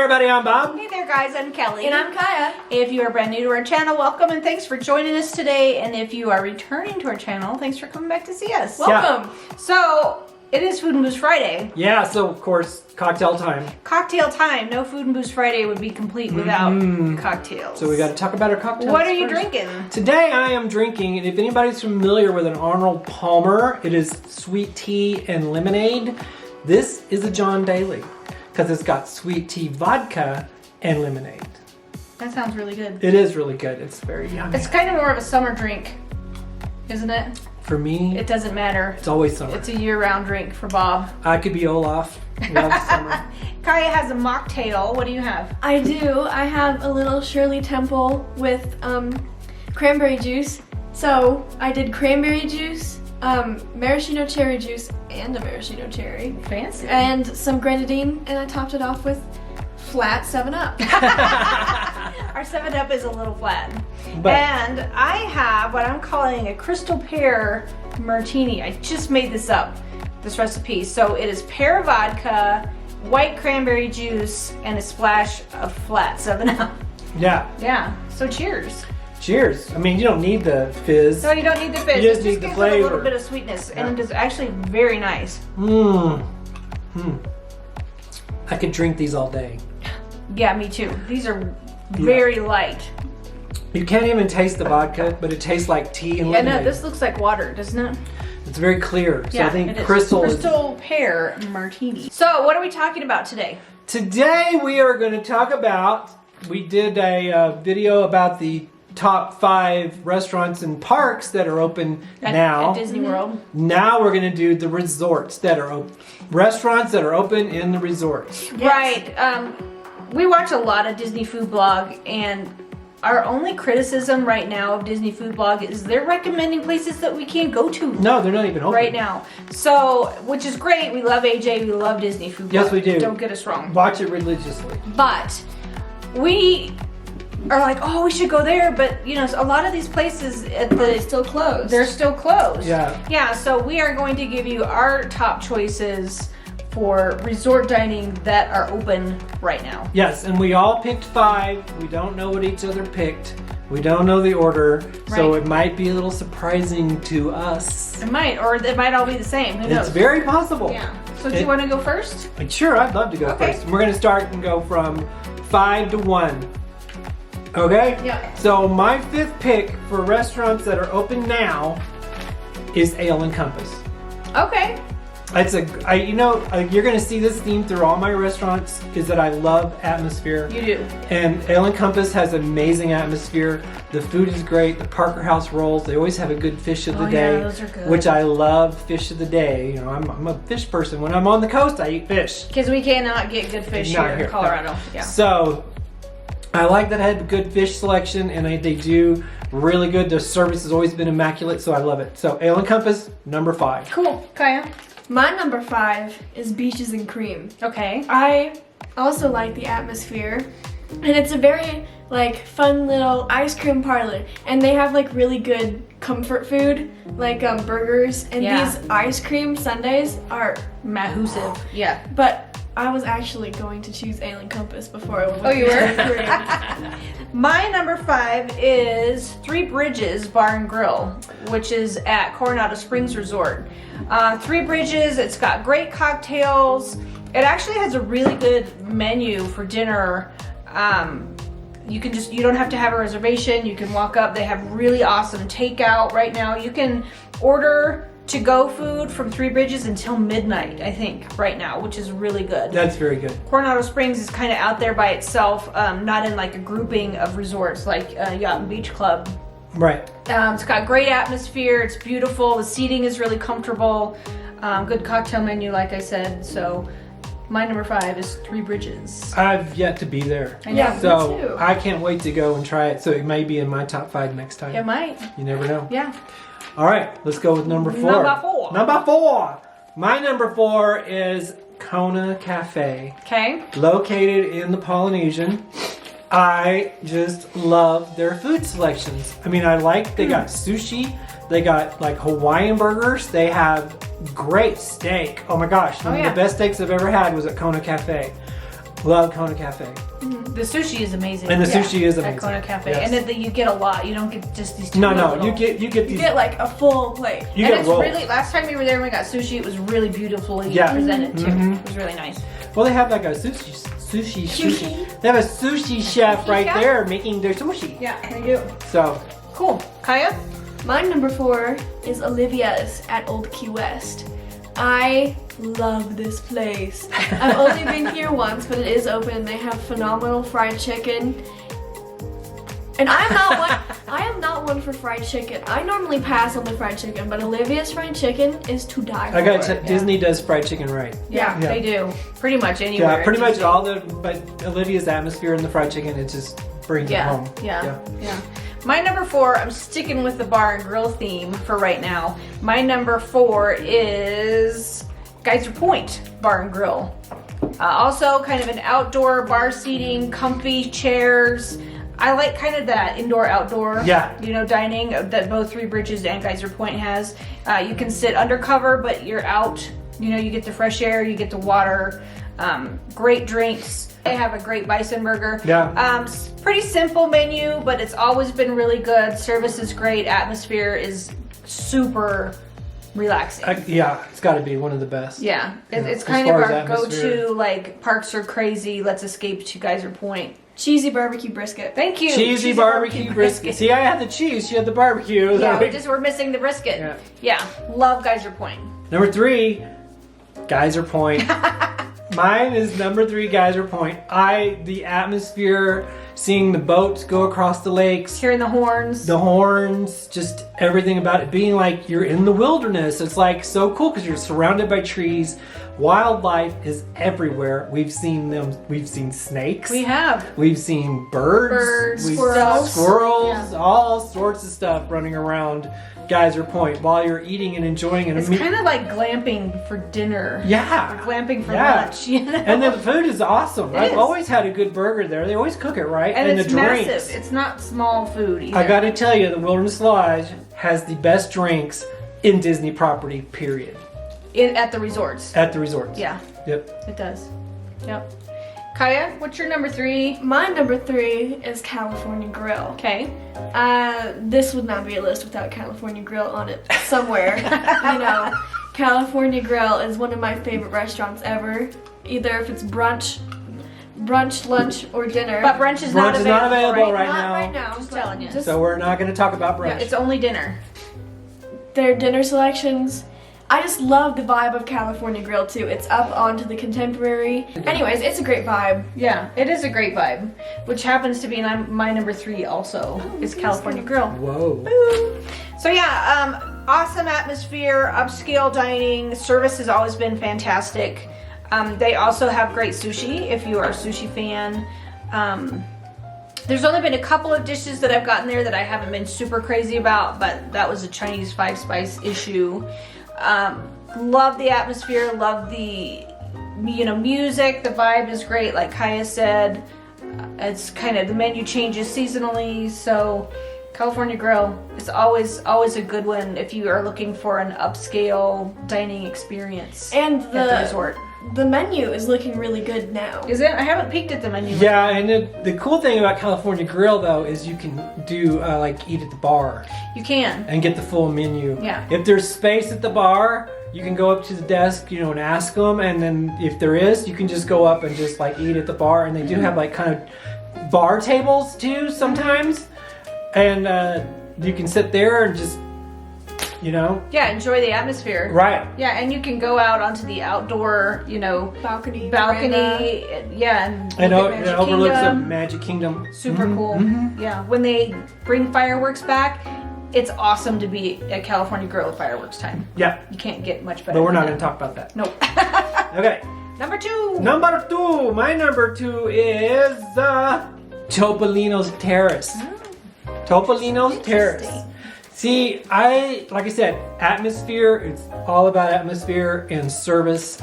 everybody, I'm Bob. Hey there guys, I'm Kelly. And I'm Kaya. If you are brand new to our channel, welcome and thanks for joining us today. And if you are returning to our channel, thanks for coming back to see us. Welcome. Yeah. So, it is Food and Booze Friday. Yeah, so of course, cocktail time. Cocktail time. No Food and Booze Friday would be complete without cocktails. So we got to talk about our cocktails. What are you first. drinking? Today I am drinking, and if anybody's familiar with an Arnold Palmer, it is sweet tea and lemonade. This is a John Daly, because it's got sweet tea vodka and lemonade. That sounds really good. It is really good. It's very yummy. It's kind of more of a summer drink, isn't it? For me, It doesn't matter. it's always summer. It's a year-round drink for Bob. I could be Olaf. Love summer. Kaya has a mocktail. What do you have? I do. I have a little Shirley Temple with cranberry juice. So I did cranberry juice, maraschino cherry juice, and a maraschino cherry. Fancy. And some grenadine, and I topped it off with flat 7-Up. Our 7-Up is a little flat. But- And I have what I'm calling a crystal pear martini. I just made this up, this recipe. So it is pear vodka, white cranberry juice, and a splash of flat 7-Up. Yeah. Yeah, so cheers. Cheers. I mean, you don't need the fizz. No, you don't need the fizz. You just It need the gives it a little flavor. bit of sweetness, Yeah. and it is actually very nice. I could drink these all day. Yeah, me too. These are very light. You can't even taste the vodka, but it tastes like tea and Yeah, lemonade. no, this looks like water, doesn't it? It's very clear. So I think it is. crystal is... Crystal pear martini. So, what are we talking about today? Today we are going to talk about, we did a video about the top 5 restaurants and parks that are open now. At Disney World. Now we're going to do the resorts that are open. Restaurants that are open in the resorts. Right. We watch a lot of Disney food blog, and our only criticism right now of Disney food blog is they're recommending places that we can't go to No, they're not even open. right now. So, which is great. We love AJ. We love Disney food blog. Yes, we do. Don't get us wrong. Watch it religiously. But we are like, oh, we should go there. But, you know, a lot of these places at They're the still closed. they're still closed. Yeah. Yeah, so we are going to give you our top choices for resort dining that are open right now. Yes, and we all picked 5. We don't know what each other picked. We don't know the order, so Right. it might be a little surprising to us. It might, or it might all be the same. Who knows? It's very possible. Yeah. So do you want to go first? Sure, I'd love to go Okay. first. We're going to start and go from 5 to 1. Okay? Yeah. So my 5th pick for restaurants that are open now is Ale and Compass. Okay. It's you're going to see this theme through all my restaurants, is that I love atmosphere. You do. And Ale and Compass has amazing atmosphere. The food is great. The Parker House rolls, they always have a good fish of the Oh, day. yeah, those are good. Which I love fish of the day. You know, I'm a fish person. When I'm on the coast, I eat fish. Because we cannot get good fish Not here here, in Colorado. no. Yeah. So I like that I had a good fish selection, and they do really good. Their service has always been immaculate, so I love it. So Ale and Compass, number 5. Cool. Kaya? My number 5 is Beaches and Cream. Okay. I also like the atmosphere, and it's a very fun little ice cream parlor, and they have really good comfort food like burgers, and Yeah. these ice cream sundaes are Mahusive. Yeah. but I was actually going to choose Ale and Compass before I went. Oh, you were? were? My number 5 is Three Bridges Bar and Grill, which is at Coronado Springs Resort. Three Bridges, it's got great cocktails. It actually has a really good menu for dinner. You don't have to have a reservation. You can walk up. They have really awesome takeout right now. You can order to-go food from Three Bridges until midnight, I think, right now, which is really good. That's very good. Coronado Springs is kind of out there by itself, not in a grouping of resorts like Yacht and Beach Club. Right. It's got great atmosphere. It's beautiful. The seating is really comfortable. Good cocktail menu, like I said. So my number 5 is Three Bridges. I've yet to be there. I know. Yeah. So Me too. I can't wait to go and try it. So it may be in my top 5 next time. It might. You never know. Yeah. All right, let's go with number 4. Number 4. Number 4. My number 4 is Kona Cafe, Okay. located in the Polynesian. I just love their food selections. I mean, they got sushi, they got Hawaiian burgers, they have great steak. Oh my gosh, one of the best steaks I've ever had was at Kona Cafe. Love Kona Cafe. The sushi is amazing. And the sushi is amazing. At Kona Cafe. Yes. And then you get a lot. You don't get just these two No, little. you get You these. get like a full plate. You And get it's rolls. really, last time we were there and we got sushi, it was really beautifully Yeah. presented too. Mhm. It was really nice. Well, they have like a sushi. They have a sushi chef right chef? there making their sushi. Yeah, they do. So, Cool. Kaya? My number 4 is Olivias at Old Key West. I love this place. I've only been here once, but it is open. They have phenomenal fried chicken. And I am not one for fried chicken. I normally pass on the fried chicken, but Olivia's fried chicken is to die for. I got Disney does fried chicken right. Yeah, Yeah. they do. Pretty much anywhere. Yeah, pretty much Disney. all the, but Olivia's atmosphere in the fried chicken, it just brings it home. Yeah. My number 4, I'm sticking with the bar and grill theme for right now. My number 4 is Geyser Point Bar and Grill. Also kind of an outdoor bar seating, comfy chairs. I like kind of that indoor-outdoor, dining that both Three Bridges and Geyser Point has. You can sit undercover, but you're out. You get the fresh air, you get the water. Great drinks. They have a great bison burger. Yeah. Pretty simple menu, but it's always been really good. Service is great. Atmosphere is super relaxing. It's got to be one of the best. Yeah, it's as kind of far as our atmosphere. go-to, like, parks are crazy, let's escape to Geyser Point. Cheesy barbecue brisket. Thank you. Cheesy barbecue brisket. See, I had the cheese, she had the barbecue. Yeah, we're missing the brisket. Yeah, love Geyser Point. Number 3, Geyser Point. Mine is number 3, Geyser Point. The atmosphere, seeing the boats go across the lakes, Hearing the horns. just everything about it being like you're in the wilderness. It's like so cool because you're surrounded by trees. Wildlife is everywhere. We've seen them. We've seen snakes. We have. We've seen birds. We've squirrels. Squirrels. All sorts of stuff running around Geyser Point while you're eating and enjoying it. It's kind of like glamping for dinner. Yeah. Or glamping for lunch. And the food is awesome. I've is. always had a good burger there. They always cook it right. And the it's drinks. massive. It's not small food either. I gotta tell you, the Wilderness Lodge has the best drinks in Disney property, period. At the resorts. At the resorts. Yeah, Yep. it does. Yep. Kaya, what's your number 3? My number 3 is California Grill. Okay. This would not be a list without California Grill on it somewhere. California Grill is one of my favorite restaurants ever. Either if it's brunch, lunch, or dinner. But brunch is Brunch is not available right Not now. right now. Just but telling you. So we're not gonna talk about brunch. It's only dinner. Their dinner selections. I just love the vibe of California Grill too. It's up onto the Contemporary. Anyways, it's a great vibe. Yeah, it is a great vibe. Which happens to be my number 3 also, is California Grill. Whoa. So yeah, awesome atmosphere, upscale dining. Service has always been fantastic. They also have great sushi if you are a sushi fan. There's only been a couple of dishes that I've gotten there that I haven't been super crazy about, but that was a Chinese 5-spice issue. Love the atmosphere, love the music, the vibe is great, like Kaya said. It's kind of, the menu changes seasonally, so California Grill is always a good one if you are looking for an upscale dining experience And at the resort. the menu is looking really good now. Is it? I haven't peeked at the menu. Yeah, and the cool thing about California Grill though is you can do like eat at the bar You can. and get the full menu. Yeah. If there's space at the bar, you can go up to the desk, and ask them, and then if there is, you can just go up and just like eat at the bar. And they do have like kind of bar tables too sometimes, and you can sit there and just, Yeah, enjoy the atmosphere. right. Yeah, and you can go out onto the outdoor, Balcony. balcony. Yeah, and And look at it Magic overlooks the Kingdom. Magic Kingdom. Super Mhm, cool. mhm. Yeah, when they bring fireworks back, it's awesome to be at California Grill at fireworks time. Yeah, You can't get much better. but we're not than going to talk about that. Nope. Okay. Number 2. Number 2. My number 2 is Topolinos Terrace. Topolinos Terrace. See, like I said, atmosphere. It's all about atmosphere and service.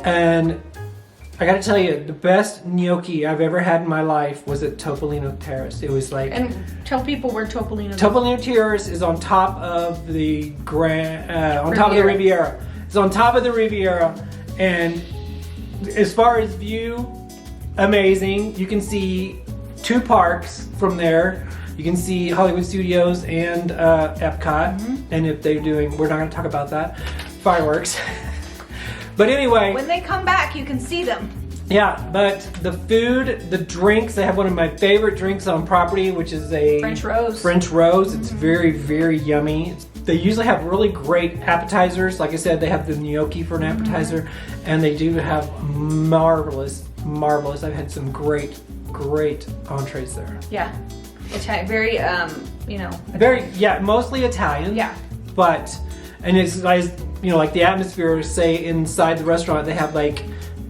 And I gotta tell you, the best gnocchi I've ever had in my life was at Topolino Terrace. It was like, And tell people where Topolino is. Topolino Terrace is on top of the top of the Riviera. It's on top of the Riviera, and as far as view, amazing. You can see 2 parks from there. You can see Hollywood Studios and Epcot. And if they're doing, we're not going to talk about that, fireworks. But anyway. When they come back, you can see them. Yeah, but the food, the drinks, they have one of my favorite drinks on property, which is a French rose. French rose. It's very, very yummy. They usually have really great appetizers. Like I said, they have the gnocchi for an appetizer, and they do have marvelous. I've had some great entrees there. Yeah. Italian, very, Mostly Italian. Yeah. But, and it's nice, like the atmosphere, say inside the restaurant, they have like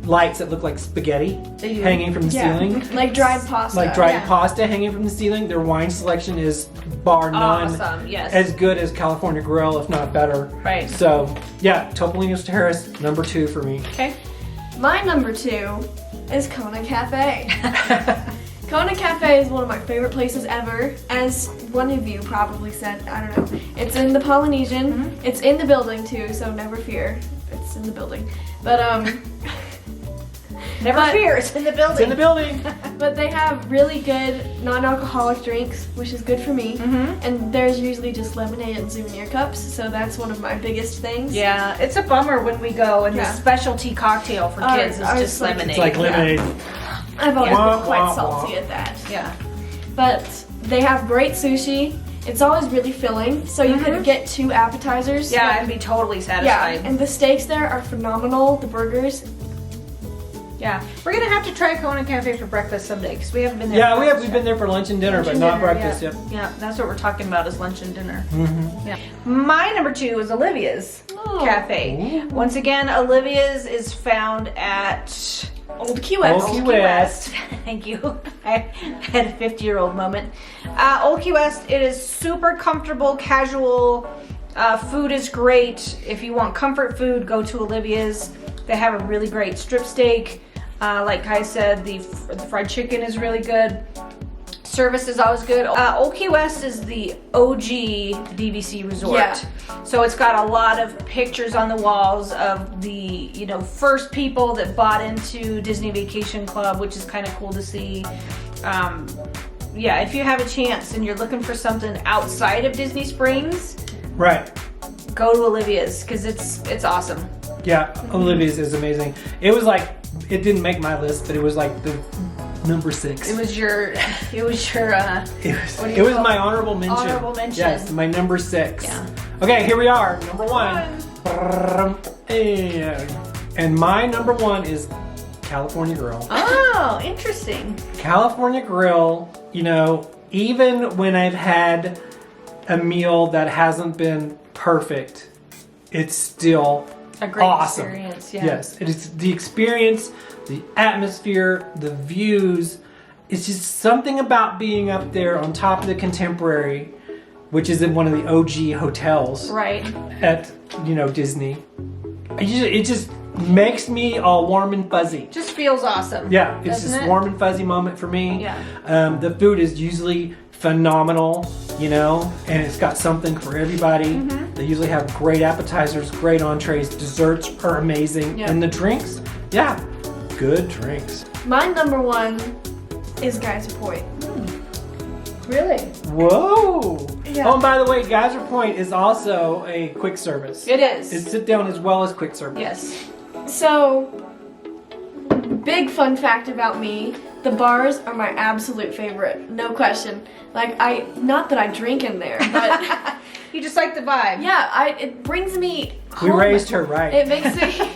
lights that look like spaghetti hanging from the ceiling. Like dried pasta. Like dried pasta hanging from the ceiling. Their wine selection is bar none. Awesome, yes. As good as California Grill, if not better. Right. So, yeah, Topolinos Terrace, number 2 for me. Okay. My number 2 is Kona Cafe. Kona Cafe is one of my favorite places ever. As one of you probably said, I don't know. It's in the Polynesian. It's in the building too, so never fear. It's in the building. But Never fear, it's in the building. It's in the building. But they have really good non-alcoholic drinks, which is good for me. And there's usually just lemonade and souvenir cups, so that's one of my biggest things. Yeah, it's a bummer when we go and the specialty cocktail for kids is just lemonade. It's like lemonade. I've always been quite salty at that. Yeah. But they have great sushi. It's always really filling, so you could get 2 appetizers. Yeah, and be totally satisfied. Yeah, and the steaks there are phenomenal, the burgers. Yeah, we're gonna have to try Kona Cafe for breakfast someday because we haven't been there. Yeah, we've been there for lunch and dinner, but not breakfast. Yeah. Yep. Yeah, that's what we're talking about is lunch and dinner. Yeah. My number 2 is Olivias Cafe. Once again, Olivias is found at Old Key West. Old Key West. Thank you. I had a 50-year-old moment. Old Key West, it is super comfortable, casual. Food is great. If you want comfort food, go to Olivias. They have a really great strip steak. Like I said, the fried chicken is really good. Service is always good. Old Key West is the OG DVC resort. Yeah. So it's got a lot of pictures on the walls of the, first people that bought into Disney Vacation Club, which is kind of cool to see. Yeah, if you have a chance and you're looking for something outside of Disney Springs, Right. go to Olivia's because it's awesome. Yeah, Olivia's is amazing. It was like, it didn't make my list, but it was like the number 6. It was your It was my honorable mention. Honorable mention. Yes, my number 6. Yeah. Okay, here we are. Number 1. And my number 1 is California Grill. Oh, interesting. California Grill, even when I've had a meal that hasn't been perfect, it's still A great awesome. experience, yeah. Yes, it is the experience, the atmosphere, the views. It's just something about being up there on top of the Contemporary, which is in one of the OG hotels Right. at Disney. It just makes me all warm and fuzzy. Just feels awesome. Yeah, it's doesn't just it? warm and fuzzy moment for me. Yeah. The food is usually phenomenal, and it's got something for everybody. They usually have great appetizers, great entrees, desserts are amazing, Yeah. and the drinks, good drinks. My number 1 is Geyser Point. Really? Whoa! Yeah. Oh, and by the way, Geyser Point is also a quick service. It is. It's sit down as well as quick service. Yes. So, big fun fact about me, the bars are my absolute favorite, no question. Not that I drink in there, but You just like the vibe. yeah, it brings me We home. raised her right. It makes me,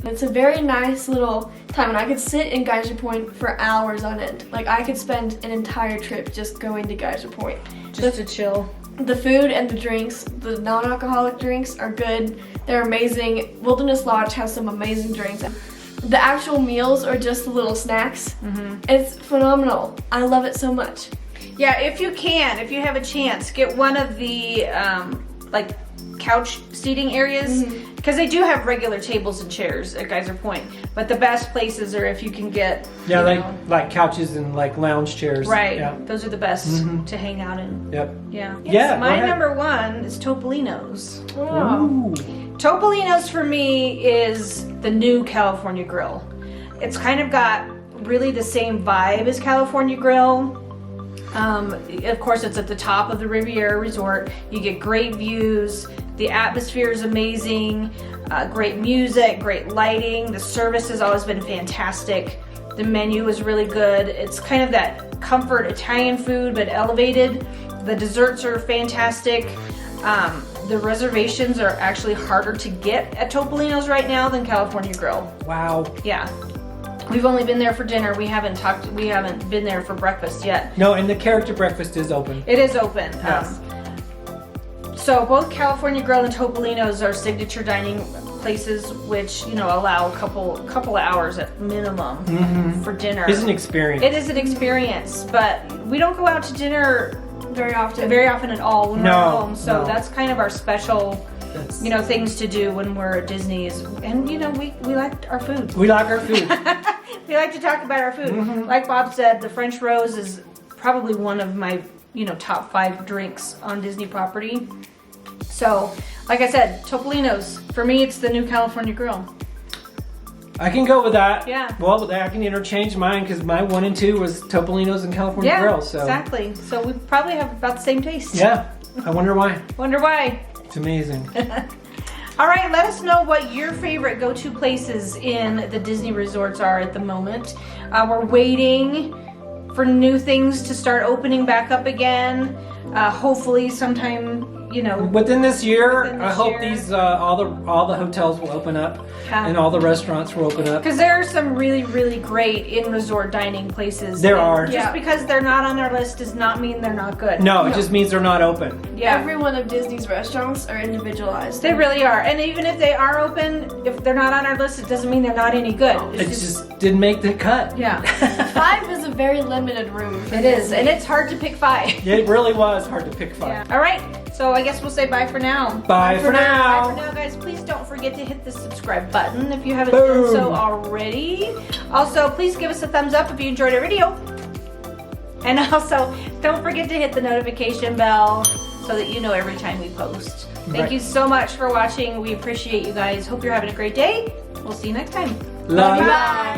it's a very nice little time, and I could sit in Geyser Point for hours on end. I could spend an entire trip just going to Geyser Point. Just to chill. The food and the drinks, the non-alcoholic drinks are good. They're amazing. Wilderness Lodge has some amazing drinks. The actual meals are just the little snacks. It's phenomenal. I love it so much. Yeah, if you have a chance, get one of the couch seating areas because they do have regular tables and chairs at Geyser Point. But the best places are if you can get like couches and lounge chairs. right. Yeah. Those are the best to hang out in. Yep. Yeah. Yeah, go My ahead. number 1 is Topolinos. Ooh. Topolinos for me is the new California Grill. It's kind of got really the same vibe as California Grill. Of course, it's at the top of the Riviera Resort. You get great views. The atmosphere is amazing. Great music, great lighting. The service has always been fantastic. The menu is really good. It's kind of that comfort Italian food, but elevated. The desserts are fantastic. The reservations are actually harder to get at Topolinos right now than California Grill. Wow. Yeah. We've only been there for dinner. We haven't been there for breakfast yet. No, and the character breakfast is open. It is open. Yes. So both California Grill and Topolinos are signature dining places, which allow a couple of hours at minimum for dinner. It's an experience. It is an experience, but we don't go out to dinner Very often. very often at all when we're at home. So no. that's kind of our special, things to do when we're at Disney's. And we like our food. We like our food. We like to talk about our food. Like Bob said, the French Rose is probably one of my top 5 drinks on Disney property. So, like I said, Topolinos, for me, it's the new California Grill. I can go with that. Yeah. Well, I can interchange mine because my 1 and 2 was Topolinos and California Grill. So. Exactly. So we probably have about the same taste. Yeah. I wonder why. Wonder why. It's amazing. All right, let us know what your favorite go-to places in the Disney resorts are at the moment. We're waiting for new things to start opening back up again. Hopefully sometime, Within this year, Within this I hope year. these all the hotels will open up and all the restaurants will open up. because there are some really, really great in-resort dining places. There And are. Just because they're not on our list does not mean they're not good. No, it just means they're not open. Yeah. Every one of Disney's restaurants are individualized. They really are. And even if they are open, if they're not on our list, it doesn't mean they're not any good. It just didn't make the cut. Yeah. 5 is a very limited room. For It is. Disney. And it's hard to pick 5. It really was hard to pick 5. Yeah. All right. So I guess we'll say bye for now. Bye for now. Bye for now, guys. Please don't forget to hit the subscribe button if you haven't done so already. Also, please give us a thumbs up if you enjoyed our video. And also, don't forget to hit the notification bell so that you know every time we post. Thank Right. you so much for watching. We appreciate you guys. Hope you're having a great day. We'll see you next time. Love you. Bye.